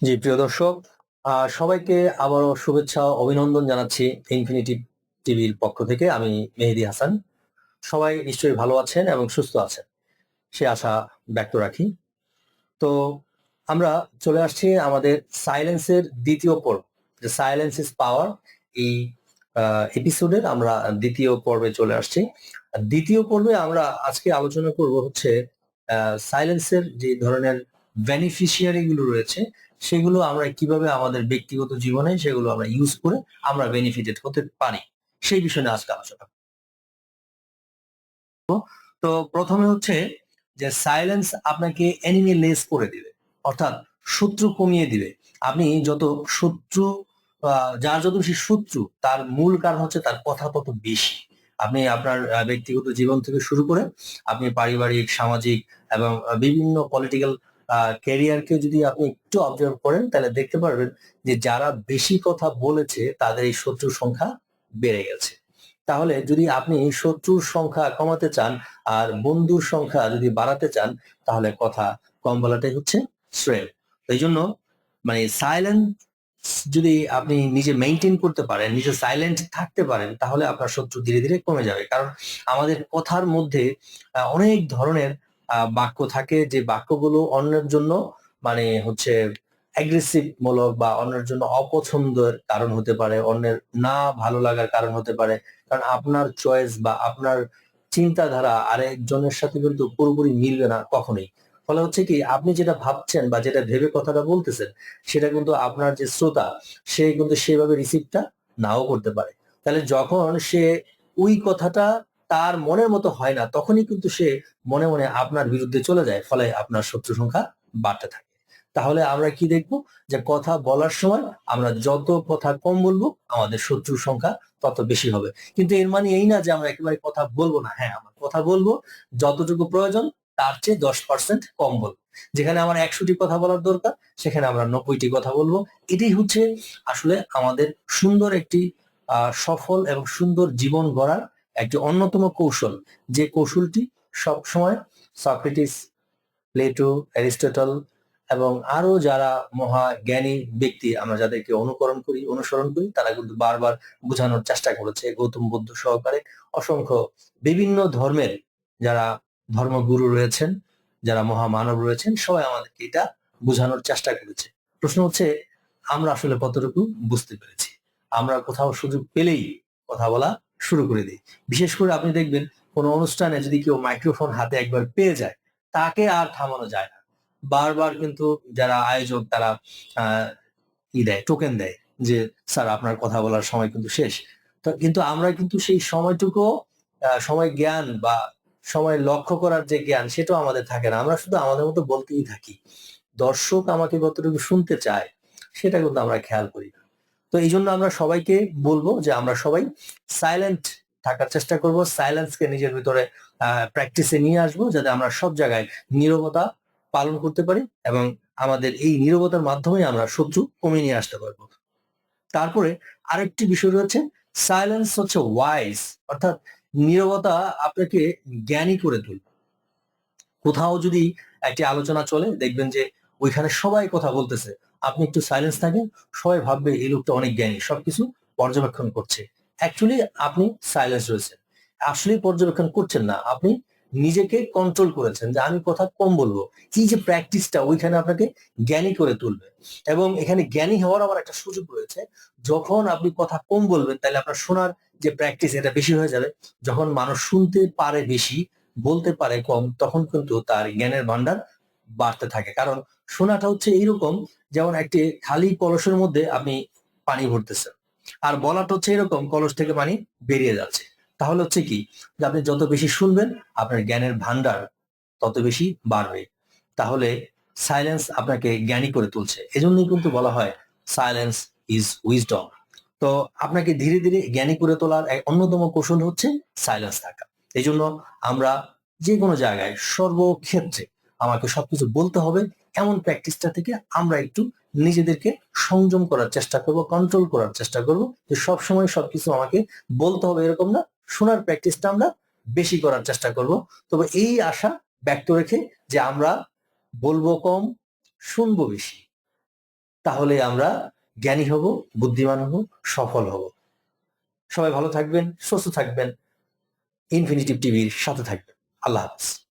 জি, প্রিয় দর্শক, সবাইকে আবারও শুভেচ্ছা ও অভিনন্দন জানাচ্ছি ইনফিনিটি টিভির পক্ষ থেকে। আমি মেহেদী হাসান। সবাই নিশ্চয়ই ভালো আছেন এবং সুস্থ আছেন, সে আশা ব্যক্ত রাখি। তো আমরা চলে আসছি আমাদের সাইলেন্সের ২য় পর্ব, যে সাইলেন্স ইজ পাওয়ার। এই এপিসোডের আমরা ২য় পর্বে চলে আসছি। ২য় পর্বে আমরা আজকে আলোচনা করব হচ্ছে সাইলেন্সের যে ধরনের বেনিফিশিয়ারি গুলো রয়েছে, সেগুলো আমরা কিভাবে আমাদের ব্যক্তিগত জীবনে সেগুলো আমরা ইউজ করে আমরা বেনিফিটেড হতে পারি, সেই বিষয়ে নিয়ে আজকে আলোচনা করব। তো প্রথমে হচ্ছে যে সাইলেন্স আপনাকে এনিমি লেস করে দিবে, অর্থাৎ শত্রু কমিয়ে দিবে। আপনি যত শত্রু, যার যত বেশি শত্রু, তার মূল কারণ হচ্ছে তার কথা তত বেশি। আপনি আপনার ব্যক্তিগত জীবন থেকে শুরু করে আপনি পারিবারিক, সামাজিক এবং বিভিন্ন পলিটিক্যাল ক্যারিয়ারকে যদি আপনি একটু অবজার্ভ করেন, তাহলে দেখতে পারবেন যে যারা বেশি কথা বলেছে তাদের এই শত্রুর সংখ্যা বেড়ে গেছে। তাহলে যদি আপনি শত্রুর সংখ্যা কমাতে চান আর বন্ধুর সংখ্যা যদি বাড়াতে চান, তাহলে কথা কম বলাটাই হচ্ছে শ্রেয়। এই জন্য মানে সাইলেন্ট যদি আপনি নিজে মেনটেন করতে পারেন, নিজে সাইলেন্ট থাকতে পারেন, তাহলে আপনার শত্রু ধীরে ধীরে কমে যাবে। কারণ আমাদের কথার মধ্যে অনেক ধরনের বাক্য থাকে, যে বাক্যগুলো অন্যের জন্য মানে হচ্ছে অ্যাগ্রেসিভ মূলক বা অন্যের জন্য অপছন্দের কারণ হতে পারে, অন্যের না ভালো লাগার কারণ হতে পারে। কারণ আপনার চয়েস বা আপনার চিন্তাধারা আরেকজনের সাথে কিন্তু পুরোপুরি মিলবে না কখনোই। ফলে হচ্ছে কি, আপনি যেটা ভাবছেন বা যেটা ভেবে কথাটা বলতেছেন, সেটা কিন্তু আপনার যে শ্রোতা, সে কিন্তু সেভাবে রিসিভটা নাও করতে পারে। তাহলে যখন সে ওই কথাটা তার মনের মতো হয় না, তখনই কিন্তু সে মনে মনে আপনার বিরুদ্ধে চলে যায়, ফলে আপনার শত্রু সংখ্যা বাড়তে থাকে। তাহলে আমরা কি দেখবো, যে কথা বলার সময় আমরা যত কথা কম বলবো, আমাদের শত্রুর সংখ্যা তত বেশি হবে। কিন্তু এর মানে এই না যে আমরা একেবারে কথা বলবো না। হ্যাঁ, আমরা কথা বলবো, যতটুকু প্রয়োজন তার চেয়ে 10% কম বলবো। যেখানে আমার 100টি কথা বলার দরকার, সেখানে আমরা 90টি কথা বলবো। এটাই হচ্ছে আসলে আমাদের সুন্দর একটি সফল এবং সুন্দর জীবন গড়ার একটি অন্যতম কৌশল, যে কৌশলটি সবসময় সক্রেটিস, প্লেটো, অ্যারিস্টটল এবং আরো যারা মহা জ্ঞানী ব্যক্তি আমরা যাদেরকে অনুসরণ করি, তারা কিন্তু বারবার বোঝানোর চেষ্টা করেছে। গৌতম বুদ্ধ সহকারে অসংখ্য বিভিন্ন ধর্মের যারা ধর্মগুরু রয়েছেন, যারা মহামানব রয়েছেন, সবাই আমাদেরকে এটা বোঝানোর চেষ্টা করেছে। প্রশ্ন হচ্ছে, আমরা আসলে কতটুকু বুঝতে পেরেছি? আমরা কোথাও সুযোগ পেলেই কথা বলা শুরু করে দিই। বিশেষ করে আপনি দেখবেন, কোনো অনুষ্ঠানে যদি কেউ মাইক্রোফোন হাতে একবার পেয়ে যায়, তাকে আর থামানো যায় না। বারবার কিন্তু যারা আয়োজক, তারা আহ দেয়, টোকেন দেয় যে স্যার, আপনার কথা বলার সময় কিন্তু শেষ। তো কিন্তু আমরা কিন্তু সেই সময়টুকু সময় জ্ঞান বা সময় লক্ষ্য করার যে জ্ঞান, সেটাও আমাদের থাকে না। আমরা শুধু আমাদের মতো বলতেই থাকি। দর্শক আমাকে কতটুকু শুনতে চায়, সেটা কিন্তু আমরা খেয়াল করি না। তো এই জন্য আমরা সবাইকে বলবো যে আমরা সবাই সাইলেন্ট থাকার চেষ্টা করব, সাইলেন্সকে নিজের ভিতরে প্র্যাকটিসে নিয়ে আসবো, যাতে আমরা সব জায়গায় নীরবতা পালন করতে পারি এবং আমাদের এই নীরবতার মাধ্যমে আমরা শত্রু কমিয়ে নিয়ে আসতে পারবো। তারপরে আরেকটি বিষয় রয়েছে, সাইলেন্স হচ্ছে ওয়াইজ, অর্থাৎ নীরবতা আপনাকে জ্ঞানী করে তুলবে। কোথাও যদি একটি আলোচনা চলে, দেখবেন যে ওইখানে সবাই কথা বলতেছে, আপনি একটু সাইলেন্স থাকেন, সবাই ভাববে এই লোকটা অনেক জ্ঞানী, সবকিছু পর্যবেক্ষণ করছে। অ্যাকচুয়ালি আপনি সাইলেন্স রয়েছেন, আসলে পর্যবেক্ষণ করছেন না, আপনি নিজেকে কন্ট্রোল করেছেন যে আমি কথা কম বলবো। এই যে প্র্যাকটিসটা, ওইখানে আপনাকে জ্ঞানী করে তুলবে। এবং এখানে জ্ঞানী হওয়ার আবার একটা সুযোগ রয়েছে। যখন আপনি কথা কম বলবেন, তাহলে আপনার শোনার যে প্র্যাকটিস, এটা বেশি হয়ে যাবে। যখন মানুষ শুনতে পারে বেশি, বলতে পারে কম, তখন কিন্তু তার জ্ঞানের ভান্ডার বাড়তে থাকে। কারণ শোনাটা হচ্ছে এইরকম, যেমন একটি খালি কলসের মধ্যে আপনি পানি ভরতেছেন, আর বলাটা হচ্ছে এরকম, কলস থেকে পানি বেরিয়ে যাচ্ছে। তাহলে হচ্ছে কি, যে আপনি যত বেশি শুনবেন, আপনার জ্ঞানের ভান্ডার তত বেশি বাড়বে। তাহলে সাইলেন্স আপনাকে জ্ঞানী করে তুলছে। এজন্যই কিন্তু বলা হয় সাইলেন্স ইজ উইজডম। তো আপনাকে ধীরে ধীরে জ্ঞানী করে তোলার এক অন্যতম কৌশল হচ্ছে সাইলেন্স থাকা। এই জন্য আমরা যে কোনো জায়গায়, সর্বক্ষেত্রে আমাকে সবকিছু বলতে হবে, এমন প্র্যাকটিসটা থেকে আমরা একটু নিজেদেরকে সংযম করার চেষ্টা করব, কন্ট্রোল করার চেষ্টা করব, যে সবসময় সবকিছু আমাকে বলতে হবে এরকম না। শোনার প্র্যাকটিসটা আমরা বেশি করার চেষ্টা করব। তবে এই আশা ব্যক্ত রেখে যে আমরা বলবো কম, শুনবো বেশি। তাহলে আমরা জ্ঞানী হব, বুদ্ধিমান হব, সফল হব। সবাই ভালো থাকবেন, সুস্থ থাকবেন, ইনফিনিটিভ টিভির সাথে থাকবেন। আল্লাহ হাফেজ।